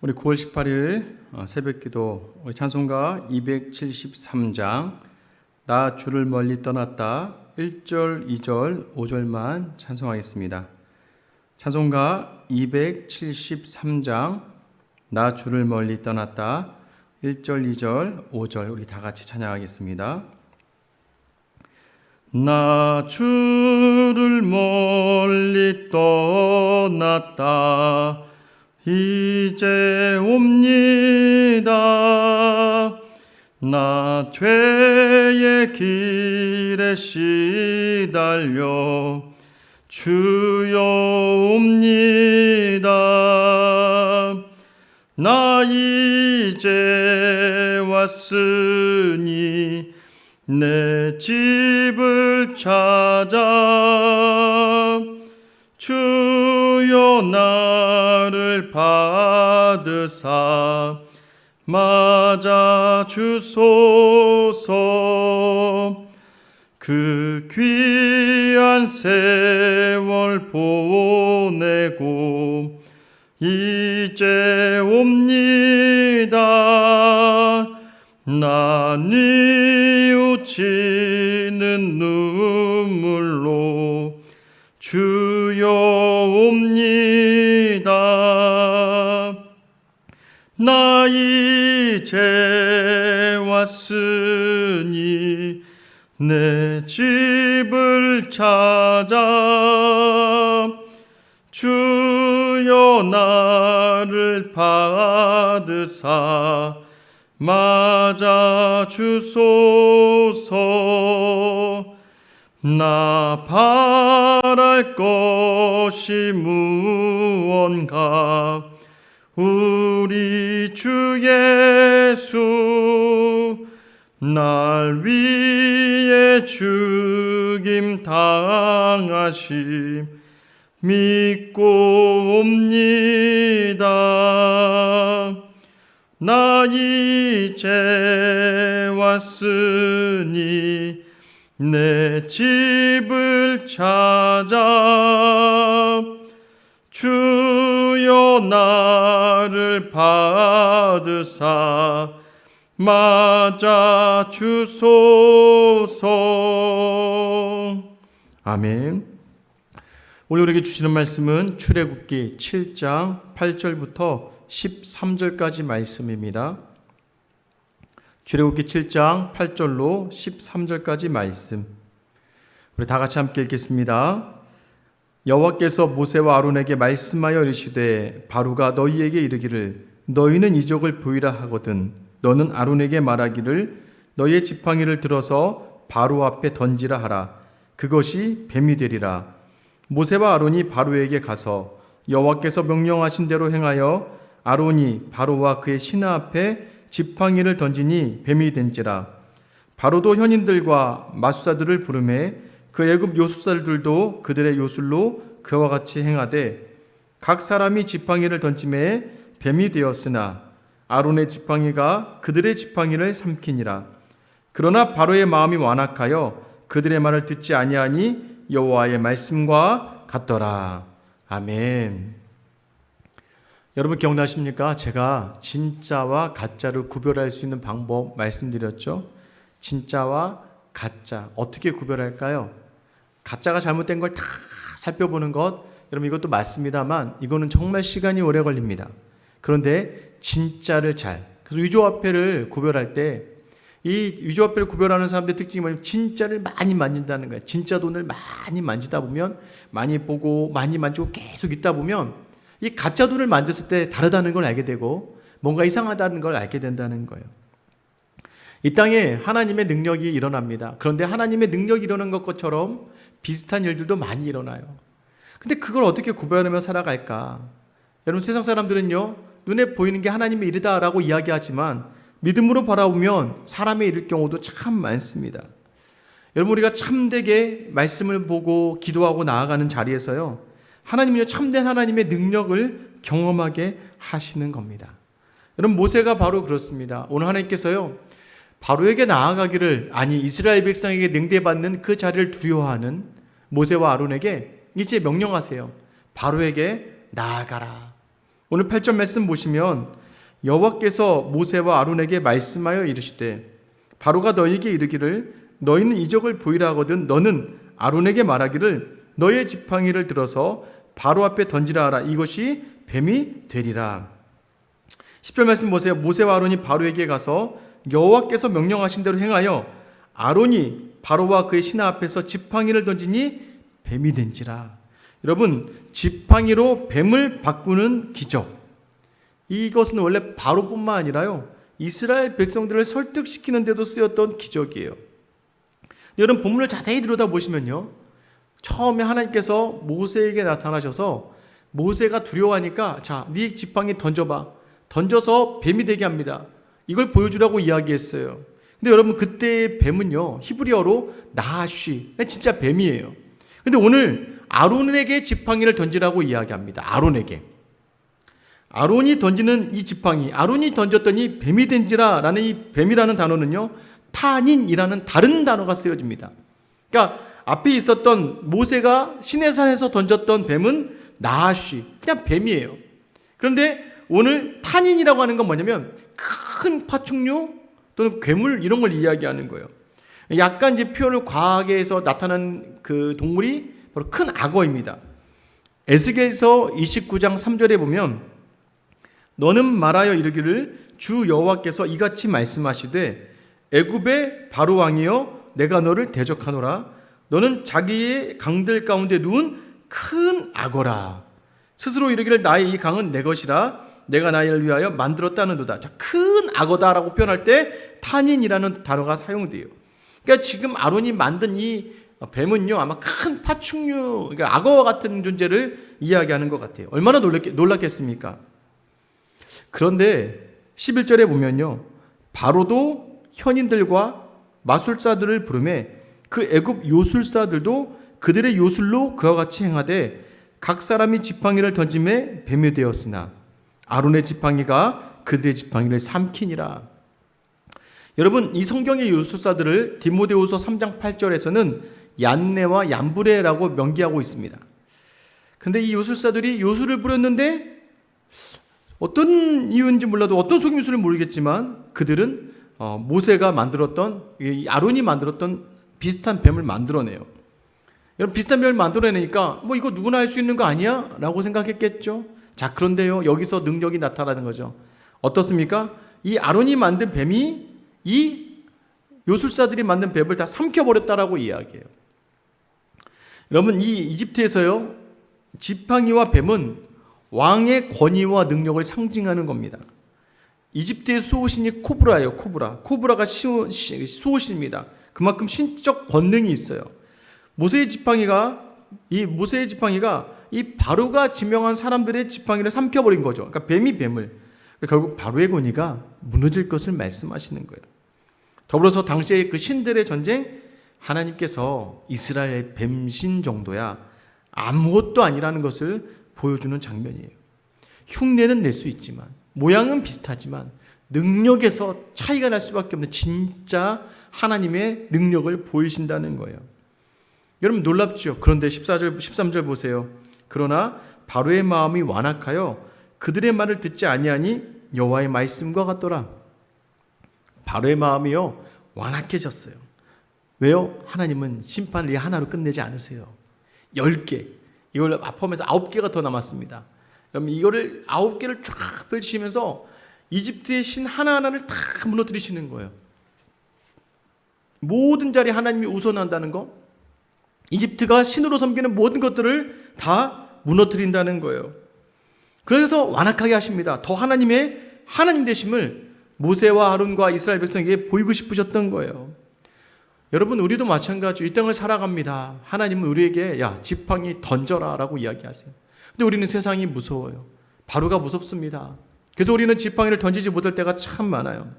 우리 9월 18일 새벽기도 우리 찬송가 273장 나 주를 멀리 떠났다 1절, 2절, 5절만 찬송하겠습니다. 찬송가 273장 나 주를 멀리 떠났다 1절, 2절, 5절 우리 다 같이 찬양하겠습니다. 나 주를 멀리 떠났다 이제 옵니다. 나 죄의 길에 시달려 주여 옵니다. 나 이제 왔으니 내 집을 찾아 주여 나를 받으사 맞아 주소서. 그 귀한 세월 보내고 이제 옵니다. 나 뉘우치는 눈물로 주여 옵니다. 나 이제 왔으니 내 집을 찾아 주여 나를 받으사 맞아 주소서. 나 바랄 것이 무언가 우리 주 예수 날 위해 죽임 당하심 믿고 옵니다. 나 이제 왔으니 내 집을 찾아 주여 나를 받으사 맞아 주소서. 아멘. 오늘 우리에게 주시는 말씀은 출애굽기 7장 8절부터 13절까지 말씀입니다. 출애굽기 7장 8절로 13절까지 말씀 우리 다 같이 함께 읽겠습니다. 여호와께서 모세와 아론에게 말씀하여 이르시되 바로가 너희에게 이르기를 너희는 이적을 보이라 하거든 너는 아론에게 말하기를 너희의 지팡이를 들어서 바로 앞에 던지라 하라. 그것이 뱀이 되리라. 모세와 아론이 바로에게 가서 여호와께서 명령하신 대로 행하여 아론이 바로와 그의 신하 앞에 지팡이를 던지니 뱀이 된지라. 바로도 현인들과 마수사들을 부르매 그 애굽 요술사들도 그들의 요술로 그와 같이 행하되 각 사람이 지팡이를 던짐에 뱀이 되었으나 아론의 지팡이가 그들의 지팡이를 삼키니라. 그러나 바로의 마음이 완악하여 그들의 말을 듣지 아니하니 여호와의 말씀과 같더라. 아멘. 여러분 기억나십니까? 제가 진짜와 가짜를 구별할 수 있는 방법 말씀드렸죠? 진짜와 가짜 어떻게 구별할까요? 가짜가 잘못된 걸 다 살펴보는 것 여러분 이것도 맞습니다만 이거는 정말 시간이 오래 걸립니다. 그런데 진짜를 그래서 위조화폐를 구별할 때 이 위조화폐를 구별하는 사람들의 특징이 뭐냐면 진짜를 많이 만진다는 거예요. 진짜 돈을 많이 만지다 보면 많이 보고 많이 만지고 계속 있다 보면 이 가짜 돈을 만졌을 때 다르다는 걸 알게 되고 뭔가 이상하다는 걸 알게 된다는 거예요. 이 땅에 하나님의 능력이 일어납니다. 그런데 하나님의 능력이 일어난 것처럼 비슷한 일들도 많이 일어나요. 근데 그걸 어떻게 구별하며 살아갈까? 여러분 세상 사람들은요 눈에 보이는 게 하나님의 일이다라고 이야기하지만 믿음으로 바라보면 사람의 일일 경우도 참 많습니다. 여러분 우리가 참되게 말씀을 보고 기도하고 나아가는 자리에서요 하나님은요 참된 하나님의 능력을 경험하게 하시는 겁니다. 여러분 모세가 바로 그렇습니다. 오늘 하나님께서요 바로에게 나아가기를 아니 이스라엘 백성에게 능대받는 그 자리를 두려워하는 모세와 아론에게 이제 명령하세요. 바로에게 나아가라. 오늘 8절 말씀 보시면 여호와께서 모세와 아론에게 말씀하여 이르시되 바로가 너희에게 이르기를 너희는 이적을 보이라 하거든 너는 아론에게 말하기를 너의 지팡이를 들어서 바로 앞에 던지라 하라. 이것이 뱀이 되리라. 10절 말씀 보세요. 모세와 아론이 바로에게 가서 여호와께서 명령하신 대로 행하여 아론이 바로와 그의 신하 앞에서 지팡이를 던지니 뱀이 된지라. 여러분, 지팡이로 뱀을 바꾸는 기적, 이것은 원래 바로뿐만 아니라요 이스라엘 백성들을 설득시키는 데도 쓰였던 기적이에요. 여러분, 본문을 자세히 들여다보시면요 처음에 하나님께서 모세에게 나타나셔서 모세가 두려워하니까 자, 네 지팡이 던져봐. 던져서 뱀이 되게 합니다. 이걸 보여주라고 이야기했어요. 근데 여러분, 그때의 뱀은요 히브리어로 나하쉬, 진짜 뱀이에요. 근데 오늘 아론에게 지팡이를 던지라고 이야기합니다. 아론이 던지는 이 지팡이, 아론이 던졌더니 뱀이 된지라 라는 이 뱀이라는 단어는요 타닌이라는 다른 단어가 쓰여집니다. 그러니까 앞에 있었던 모세가 시내산에서 던졌던 뱀은 나하쉬, 그냥 뱀이에요. 그런데 오늘 타닌이라고 하는 건 뭐냐면 큰 파충류 또는 괴물 이런 걸 이야기하는 거예요. 약간 이제 표현을 과하게 해서 나타난 그 동물이 바로 큰 악어입니다. 에스겔서 29장 3절에 보면 너는 말하여 이르기를 주 여호와께서 이같이 말씀하시되 애굽의 바로 왕이여 내가 너를 대적하노라. 너는 자기의 강들 가운데 누운 큰 악어라. 스스로 이르기를 나의 이 강은 내 것이라 내가 나를 위하여 만들었다는도다. 자, 큰 악어다라고 표현할 때 타닌이라는 단어가 사용돼요. 그러니까 지금 아론이 만든 이 뱀은요 아마 큰 파충류, 그러니까 악어 같은 존재를 이야기하는 것 같아요. 얼마나 놀랐겠습니까? 그런데 11절에 보면요 바로도 현인들과 마술사들을 부르매 그 애굽 요술사들도 그들의 요술로 그와 같이 행하되 각 사람이 지팡이를 던짐에 뱀이 되었으나 아론의 지팡이가 그들의 지팡이를 삼키니라. 여러분, 이 성경의 요술사들을 디모데후서 3장 8절에서는 얀네와 얀브레라고 명기하고 있습니다. 근데 이 요술사들이 요술을 부렸는데 어떤 이유인지 몰라도 어떤 속임수를 모르겠지만 그들은 모세가 만들었던, 아론이 만들었던 비슷한 뱀을 만들어내요. 여러분, 비슷한 뱀을 만들어내니까 뭐 이거 누구나 할 수 있는 거 아니야? 라고 생각했겠죠. 자, 그런데요 여기서 능력이 나타나는 거죠. 어떻습니까? 이 아론이 만든 뱀이 이 요술사들이 만든 뱀을 다 삼켜버렸다라고 이야기해요. 여러분, 이 이집트에서요 지팡이와 뱀은 왕의 권위와 능력을 상징하는 겁니다. 이집트의 수호신이 코브라예요. 코브라가 수호신입니다. 그만큼 신적 권능이 있어요. 모세의 지팡이가 이 바로가 지명한 사람들의 지팡이를 삼켜버린 거죠. 그러니까 뱀이 뱀을, 결국 바로의 권위가 무너질 것을 말씀하시는 거예요. 더불어서 당시의 그 신들의 전쟁, 하나님께서 이스라엘 뱀신 정도야 아무것도 아니라는 것을 보여주는 장면이에요. 흉내는 낼 수 있지만, 모양은 비슷하지만 능력에서 차이가 날 수밖에 없는 진짜 하나님의 능력을 보이신다는 거예요. 여러분, 놀랍죠? 그런데 14절, 13절 보세요. 그러나 바로의 마음이 완악하여 그들의 말을 듣지 아니하니 여호와의 말씀과 같더라. 바로의 마음이요 완악해졌어요. 왜요? 하나님은 심판을 이 하나로 끝내지 않으세요. 10개, 이걸 포함해서 9개가 더 남았습니다. 여러분, 이거를 9개를 쫙 펼치면서 이집트의 신 하나하나를 다 무너뜨리시는 거예요. 모든 자리에 하나님이 우선한다는 거, 이집트가 신으로 섬기는 모든 것들을 다 무너뜨린다는 거예요. 그래서 완악하게 하십니다. 더 하나님 되심을 모세와 아론과 이스라엘 백성에게 보이고 싶으셨던 거예요. 여러분, 우리도 마찬가지로 이 땅을 살아갑니다. 하나님은 우리에게 야, 지팡이 던져라 라고 이야기하세요. 근데 우리는 세상이 무서워요. 바로가 무섭습니다. 그래서 우리는 지팡이를 던지지 못할 때가 참 많아요.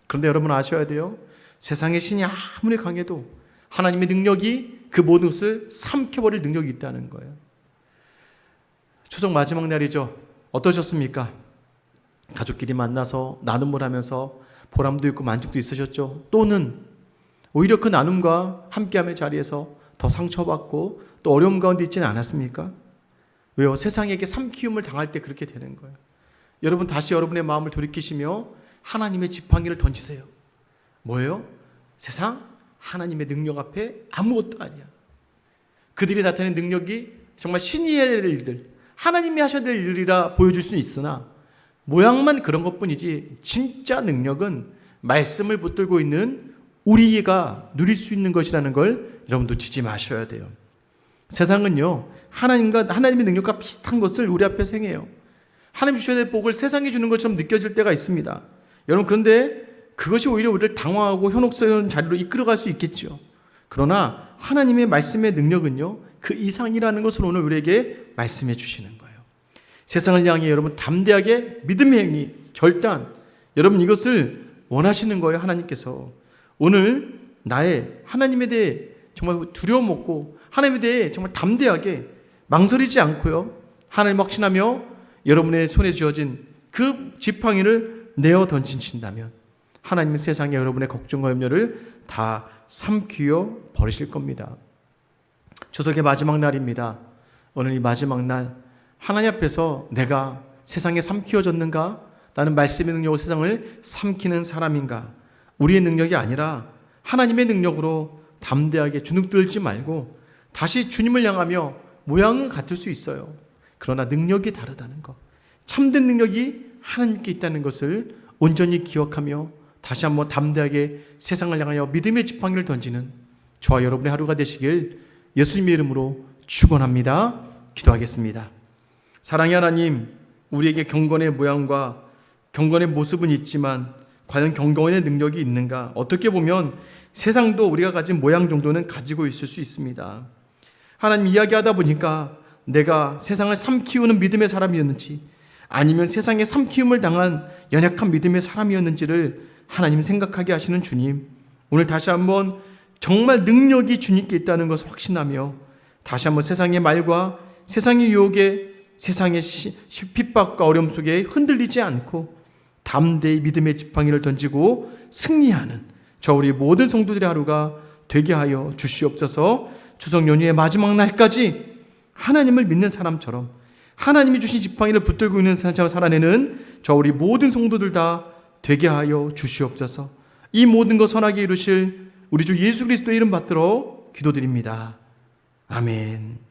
그런데 여러분 아셔야 돼요. 세상의 신이 아무리 강해도 하나님의 능력이 그 모든 것을 삼켜버릴 능력이 있다는 거예요. 추석 마지막 날이죠. 어떠셨습니까? 가족끼리 만나서 나눔을 하면서 보람도 있고 만족도 있으셨죠? 또는 오히려 그 나눔과 함께함의 자리에서 더 상처받고 또 어려움 가운데 있지는 않았습니까? 왜요? 세상에게 삼키움을 당할 때 그렇게 되는 거예요. 여러분 다시 여러분의 마음을 돌이키시며 하나님의 지팡이를 던지세요. 뭐예요? 세상 하나님의 능력 앞에 아무것도 아니야. 그들이 나타낸 능력이 정말 신이 해야 될 일들, 하나님이 하셔야 될 일이라 보여줄 수는 있으나 모양만 그런 것뿐이지 진짜 능력은 말씀을 붙들고 있는 우리가 누릴 수 있는 것이라는 걸 여러분 놓치지 마셔야 돼요. 세상은요, 하나님의 능력과 비슷한 것을 우리 앞에서 행해요. 하나님 주셔야 될 복을 세상이 주는 것처럼 느껴질 때가 있습니다. 여러분, 그런데 그것이 오히려 우리를 당황하고 현혹스러운 자리로 이끌어갈 수 있겠죠. 그러나 하나님의 말씀의 능력은요, 그 이상이라는 것을 오늘 우리에게 말씀해 주시는 거예요. 세상을 향해 여러분 담대하게 믿음의 행위, 결단, 여러분 이것을 원하시는 거예요. 하나님께서 오늘 나의 하나님에 대해 정말 두려움 없고 하나님에 대해 정말 담대하게 망설이지 않고요, 하나님 확신하며 여러분의 손에 쥐어진 그 지팡이를 내어 던지신다면 하나님은 세상에 여러분의 걱정과 염려를 다 삼키어 버리실 겁니다. 추석의 마지막 날입니다. 오늘 이 마지막 날 하나님 앞에서 내가 세상에 삼키어졌는가? 나는 말씀의 능력으로 세상을 삼키는 사람인가? 우리의 능력이 아니라 하나님의 능력으로 담대하게 주눅들지 말고 다시 주님을 향하며 모양은 같을 수 있어요. 그러나 능력이 다르다는 것, 참된 능력이 하나님께 있다는 것을 온전히 기억하며 다시 한번 담대하게 세상을 향하여 믿음의 지팡이를 던지는 저와 여러분의 하루가 되시길 예수님의 이름으로 축원합니다. 기도하겠습니다. 사랑의 하나님, 우리에게 경건의 모양과 경건의 모습은 있지만 과연 경건의 능력이 있는가? 어떻게 보면 세상도 우리가 가진 모양 정도는 가지고 있을 수 있습니다. 하나님, 이야기하다 보니까 내가 세상을 삼키우는 믿음의 사람이었는지 아니면 세상에 삼키움을 당한 연약한 믿음의 사람이었는지를 하나님 생각하게 하시는 주님, 오늘 다시 한번 정말 능력이 주님께 있다는 것을 확신하며 다시 한번 세상의 말과 세상의 유혹에 세상의 핍박과 어려움 속에 흔들리지 않고 담대히 믿음의 지팡이를 던지고 승리하는 저 우리 모든 성도들의 하루가 되게 하여 주시옵소서. 추석 연휴의 마지막 날까지 하나님을 믿는 사람처럼 하나님이 주신 지팡이를 붙들고 있는 사람처럼 살아내는 저 우리 모든 성도들 다 되게 하여 주시옵소서. 이 모든 것 선하게 이루실 우리 주 예수 그리스도의 이름 받들어 기도드립니다. 아멘.